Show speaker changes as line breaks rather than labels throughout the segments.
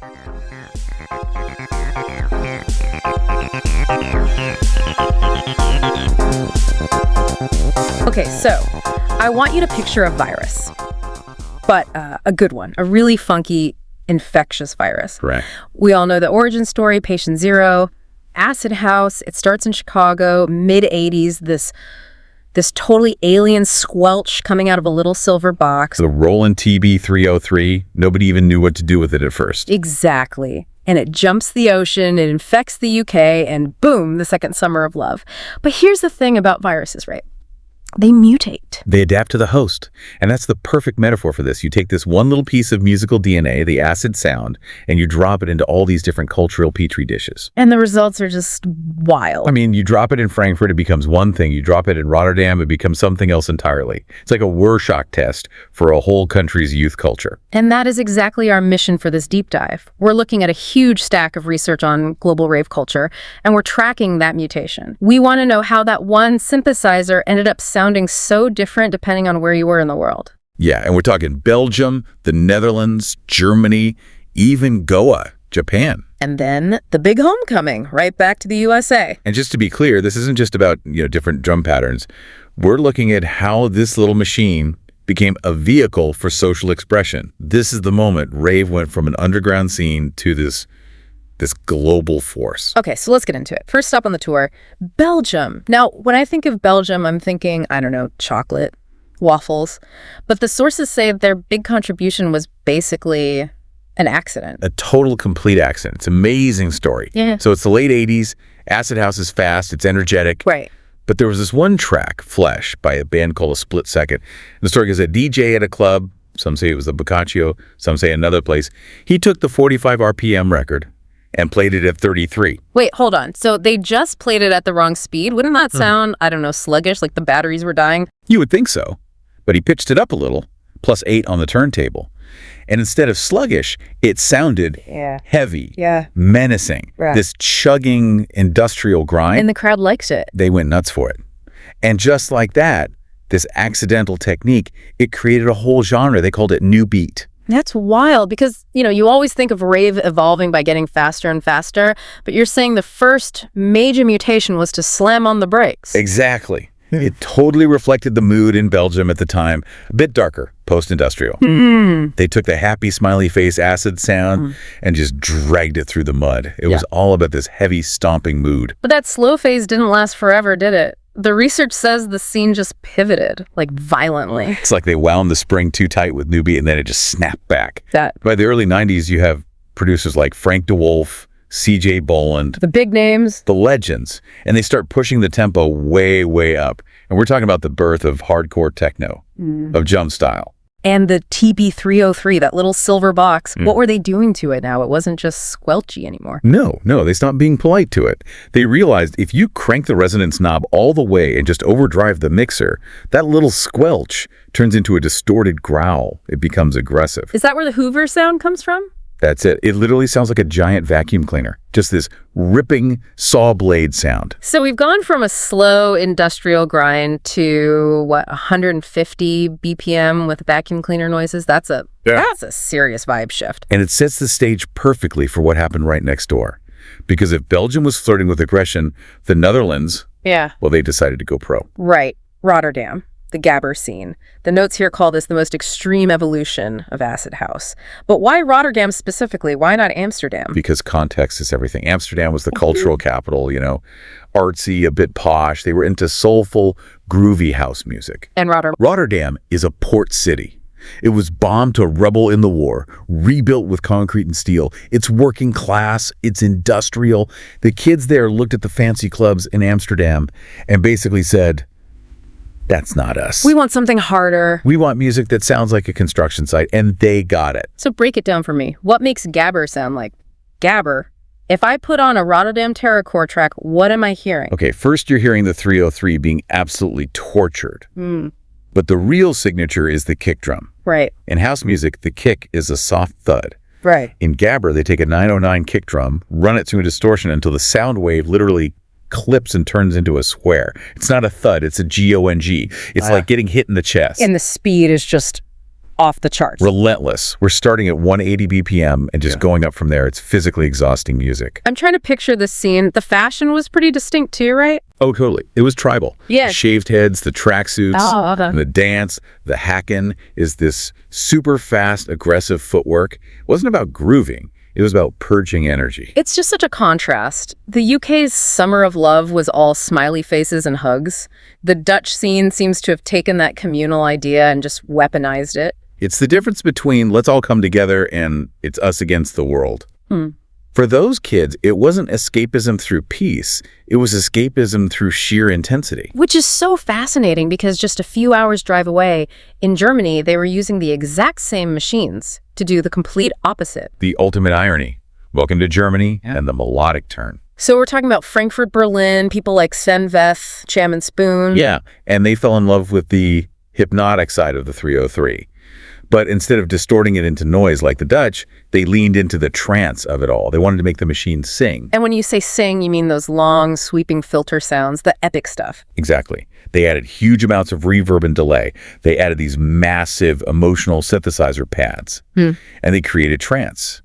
Okay, so I want you to picture a virus, but a good one, a really funky, infectious virus.
Correct.
We all know the origin story, patient zero, acid house. It starts in Chicago, mid-'80s, this totally alien squelch coming out of a little silver box.
The Roland Ep.3, nobody even knew what to do with it at first.
Exactly. And it jumps the ocean, it infects the UK, and boom, the second summer of love. But here's the thing about viruses, right? They mutate.
They adapt to the host. And that's the perfect metaphor for this. You take this one little piece of musical DNA, the acid sound, and you drop it into all these different cultural petri dishes.
And the results are just wild.
I mean, you drop it in Frankfurt, it becomes one thing. You drop it in Rotterdam, it becomes something else entirely. It's like a Rorschach test for a whole country's youth culture.
And that is exactly our mission for this deep dive. We're looking at a huge stack of research on global rave culture, and we're tracking that mutation. We want to know how that one synthesizer ended up sounding so different depending on where you were in the world.
Yeah, and we're talking Belgium, the Netherlands, Germany, even Goa, Japan.
And then the big homecoming, right back to the USA.
And just to be clear, this isn't just about, different drum patterns. We're looking at how this little machine became a vehicle for social expression. This is the moment rave went from an underground scene to this global force.
Okay, so let's get into it. First stop on the tour, Belgium. Now, when I think of Belgium, I'm thinking, I don't know, chocolate, waffles. But the sources say their big contribution was basically an accident.
A total, complete accident. It's an amazing story.
Yeah.
So it's the late 80s. Acid house is fast. It's energetic.
Right.
But there was this one track, Flesh, by a band called A Split Second. The story goes, a DJ at a club, some say it was the Boccaccio, some say another place, he took the 45 RPM record and played it at 33.
Wait, hold on. So they just played it at the wrong speed? Wouldn't that sound, I don't know, sluggish, like the batteries were dying?
You would think so. But he pitched it up a little, +8 on the turntable. And instead of sluggish, it sounded heavy, menacing, this chugging industrial grind.
And the crowd liked it.
They went nuts for it. And just like that, this accidental technique, it created a whole genre. They called it new beat.
That's wild because, you always think of rave evolving by getting faster and faster, but you're saying the first major mutation was to slam on the brakes.
Exactly. It totally reflected the mood in Belgium at the time, a bit darker, post-industrial. They took the happy, smiley face acid sound and just dragged it through the mud. It was all about this heavy, stomping mood.
But that slow phase didn't last forever, did it? The research says the scene just pivoted, like violently.
It's like they wound the spring too tight with new beat and then it just snapped back. By the early 90s, you have producers like Frank DeWolf, C.J. Boland.
The big names.
The legends. And they start pushing the tempo way, way up. And we're talking about the birth of hardcore techno, of jump style.
And the TB303, that little silver box, what were they doing to it now? It wasn't just squelchy anymore.
No, they stopped being polite to it. They realized if you crank the resonance knob all the way and just overdrive the mixer, that little squelch turns into a distorted growl. It becomes aggressive.
Is that where the Hoover sound comes from?
That's it. It literally sounds like a giant vacuum cleaner. Just this ripping saw blade sound.
So we've gone from a slow industrial grind to, 150 BPM with vacuum cleaner noises? That's a serious vibe shift.
And it sets the stage perfectly for what happened right next door. Because if Belgium was flirting with aggression, the Netherlands, well, they decided to go pro.
Right. Rotterdam. The Gabber scene. The notes here call this the most extreme evolution of acid house. But why Rotterdam specifically? Why not Amsterdam?
Because context is everything. Amsterdam was the cultural capital, artsy, a bit posh. They were into soulful, groovy house music.
And
Rotterdam is a port city. It was bombed to rubble in the war, rebuilt with concrete and steel. It's working class, it's industrial. The kids there looked at the fancy clubs in Amsterdam and basically said, that's not us.
We want something harder.
We want music that sounds like a construction site, and they got it.
So break it down for me. What makes Gabber sound like Gabber? If I put on a Rotterdam terrorcore track, what am I hearing?
Okay, first you're hearing the 303 being absolutely tortured. But the real signature is the kick drum.
Right.
In house music, the kick is a soft thud.
Right.
In Gabber, they take a 909 kick drum, run it through a distortion until the sound wave literally clips and turns into a square. It's not a thud, it's a G-O-N-G. It's like getting hit in the chest.
And the speed is just off the charts.
Relentless. We're starting at 180 BPM and just going up from there. It's physically exhausting music.
I'm trying to picture this scene. The fashion was pretty distinct too, right?
Oh, totally. It was tribal.
Yeah.
The shaved heads, the tracksuits,
okay.
and the dance, the hackin' is this super fast, aggressive footwork. It wasn't about grooving. It was about purging energy.
It's just such a contrast. The UK's Summer of Love was all smiley faces and hugs. The Dutch scene seems to have taken that communal idea and just weaponized it.
It's the difference between let's all come together and it's us against the world. For those kids, it wasn't escapism through peace. It was escapism through sheer intensity.
Which is so fascinating because just a few hours drive away, in Germany, they were using the exact same machines to do the complete opposite.
The ultimate irony. Welcome to Germany and the melodic turn.
So we're talking about Frankfurt, Berlin, people like Sven Veth, Cham and Spoon.
Yeah, and they fell in love with the hypnotic side of the 303. But instead of distorting it into noise like the Dutch, they leaned into the trance of it all. They wanted to make the machine sing.
And when you say sing, you mean those long, sweeping filter sounds, the epic stuff.
Exactly. They added huge amounts of reverb and delay. They added these massive emotional synthesizer pads. And they created trance.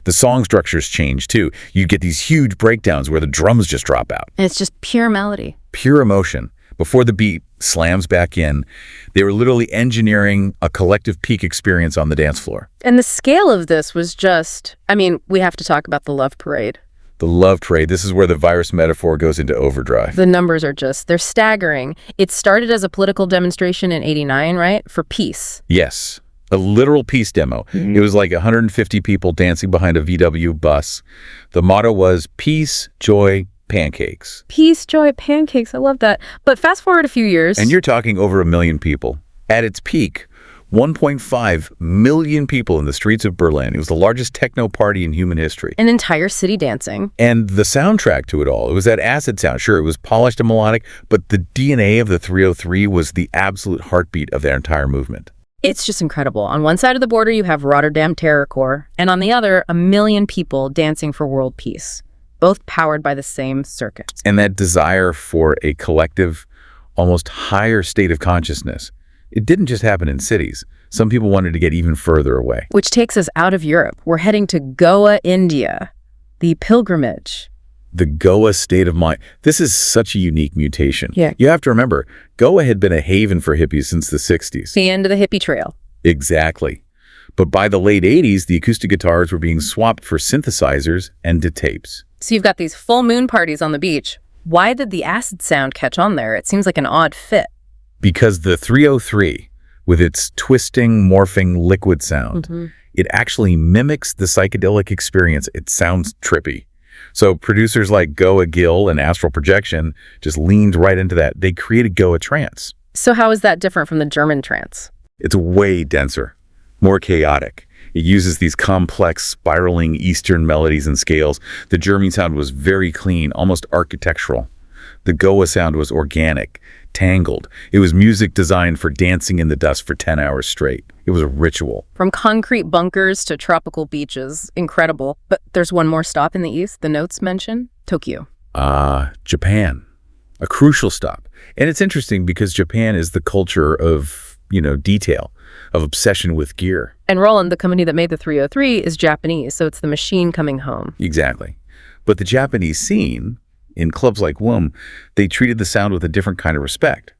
The song structures changed too. You get these huge breakdowns where the drums just drop out.
And it's just pure melody.
Pure emotion. Before the beat slams back in, they were literally engineering a collective peak experience on the dance floor.
And the scale of this was just, we have to talk about the Love Parade.
The love trade, this is where the virus metaphor goes into overdrive.
The numbers are they're staggering. It started as a political demonstration in '89, right? For peace.
Yes, a literal peace demo. It was like 150 people dancing behind a VW bus. The motto was peace, joy, pancakes.
Peace, joy, pancakes. I love that. But fast forward a few years.
And you're talking over 1 million people. At its peak, 1.5 million people in the streets of Berlin. It was the largest techno party in human history.
An entire city dancing.
And the soundtrack to it all, it was that acid sound. Sure, it was polished and melodic, but the DNA of the 303 was the absolute heartbeat of their entire movement.
It's just incredible. On one side of the border, you have Rotterdam Terrorcore, and on the other, 1 million people dancing for world peace, both powered by the same circuits.
And that desire for a collective, almost higher state of consciousness, it didn't just happen in cities. Some people wanted to get even further away.
Which takes us out of Europe. We're heading to Goa, India, the pilgrimage.
The Goa state of mind. This is such a unique mutation.
Yeah.
You have to remember, Goa had been a haven for hippies since the 60s.
The end of the hippie trail.
Exactly. But by the late 80s, the acoustic guitars were being swapped for synthesizers and to tapes.
So you've got these full moon parties on the beach. Why did the acid sound catch on there? It seems like an odd fit.
Because the 303, with its twisting, morphing liquid sound, it actually mimics the psychedelic experience. It sounds trippy. So producers like Goa Gill and Astral Projection just leaned right into that. They created Goa Trance.
So how is that different from the German trance?
It's way denser, more chaotic. It uses these complex, spiraling Eastern melodies and scales. The German sound was very clean, almost architectural. The Goa sound was organic, tangled. It was music designed for dancing in the dust for 10 hours straight. It was a ritual.
From concrete bunkers to tropical beaches. Incredible. But there's one more stop in the east, the notes mention, Tokyo.
Japan. A crucial stop. And it's interesting because Japan is the culture of, detail, of obsession with gear.
And Roland, the company that made the 303, is Japanese, so it's the machine coming home.
Exactly. But the Japanese scene, in clubs like WOM, they treated the sound with a different kind of respect.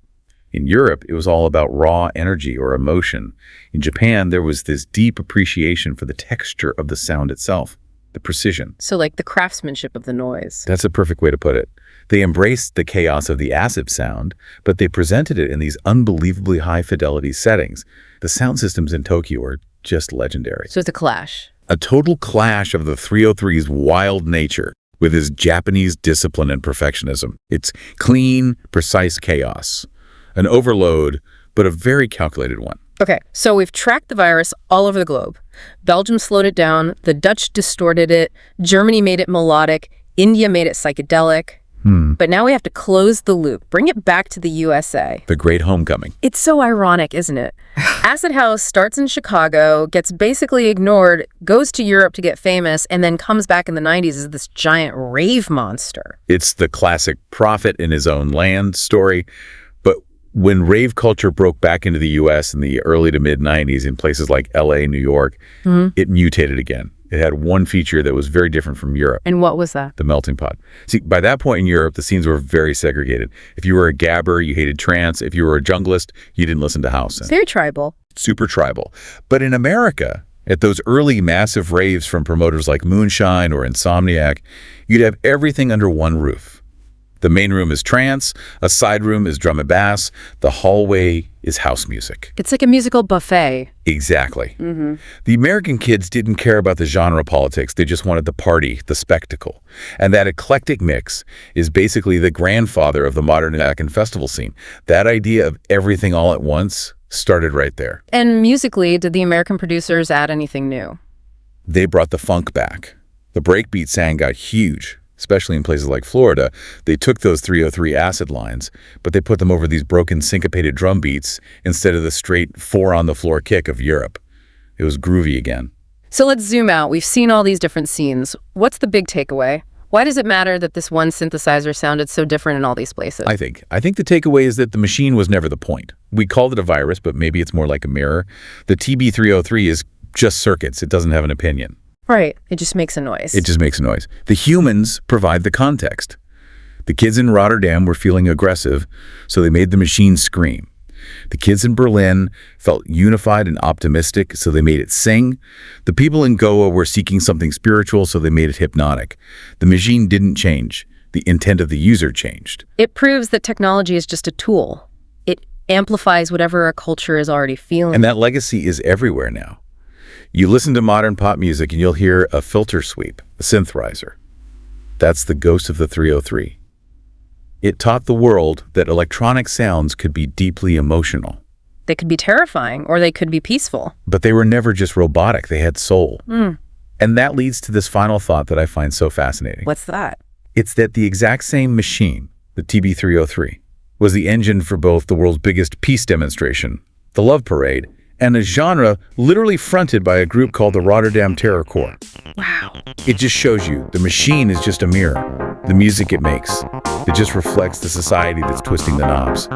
In Europe, it was all about raw energy or emotion. In Japan, there was this deep appreciation for the texture of the sound itself, the precision.
So like the craftsmanship of the noise.
That's a perfect way to put it. They embraced the chaos of the acid sound, but they presented it in these unbelievably high-fidelity settings. The sound systems in Tokyo are just legendary.
So it's a clash.
A total clash of the 303's wild nature with his Japanese discipline and perfectionism. It's clean, precise chaos. An overload, but a very calculated one.
Okay, so we've tracked the virus all over the globe. Belgium slowed it down, the Dutch distorted it, Germany made it melodic, India made it psychedelic. But now we have to close the loop, bring it back to the USA.
The Great Homecoming.
It's so ironic, isn't it? Acid House starts in Chicago, gets basically ignored, goes to Europe to get famous, and then comes back in the 90s as this giant rave monster.
It's the classic prophet in his own land story. But When rave culture broke back into the US in the early to mid-90s in places like LA, New York, it mutated again. It had one feature that was very different from Europe.
And what was that?
The melting pot. See, by that point in Europe, the scenes were very segregated. If you were a Gabber, you hated trance. If you were a junglist, you didn't listen to house.
Very tribal.
Super tribal. But in America, at those early massive raves from promoters like Moonshine or Insomniac, you'd have everything under one roof. The main room is trance, a side room is drum and bass, the hallway is house music.
It's like a musical buffet.
Exactly. The American kids didn't care about the genre politics. They just wanted the party, the spectacle. And that eclectic mix is basically the grandfather of the modern American festival scene. That idea of everything all at once started right there.
And musically, did the American producers add anything new?
They brought the funk back. The breakbeat sound got huge. Especially in places like Florida. They took those 303 acid lines, but they put them over these broken syncopated drum beats instead of the straight four-on-the-floor kick of Europe. It was groovy again.
So let's zoom out. We've seen all these different scenes. What's the big takeaway? Why does it matter that this one synthesizer sounded so different in all these places?
I think the takeaway is that the machine was never the point. We called it a virus, but maybe it's more like a mirror. The TB303 is just circuits. It doesn't have an opinion.
Right. It just makes a noise.
It just makes a noise. The humans provide the context. The kids in Rotterdam were feeling aggressive, so they made the machine scream. The kids in Berlin felt unified and optimistic, so they made it sing. The people in Goa were seeking something spiritual, so they made it hypnotic. The machine didn't change. The intent of the user changed.
It proves that technology is just a tool. It amplifies whatever a culture is already feeling.
And that legacy is everywhere now. You listen to modern pop music and you'll hear a filter sweep, a synthesizer. That's the ghost of the 303. It taught the world that electronic sounds could be deeply emotional.
They could be terrifying, or they could be peaceful.
But they were never just robotic, they had soul. And that leads to this final thought that I find so fascinating.
What's that?
It's that the exact same machine, the TB303, was the engine for both the world's biggest peace demonstration, the Love Parade, and a genre literally fronted by a group called the Rotterdam Terror Corps.
Wow.
It just shows you the machine is just a mirror. The music it makes, it just reflects the society that's twisting the knobs.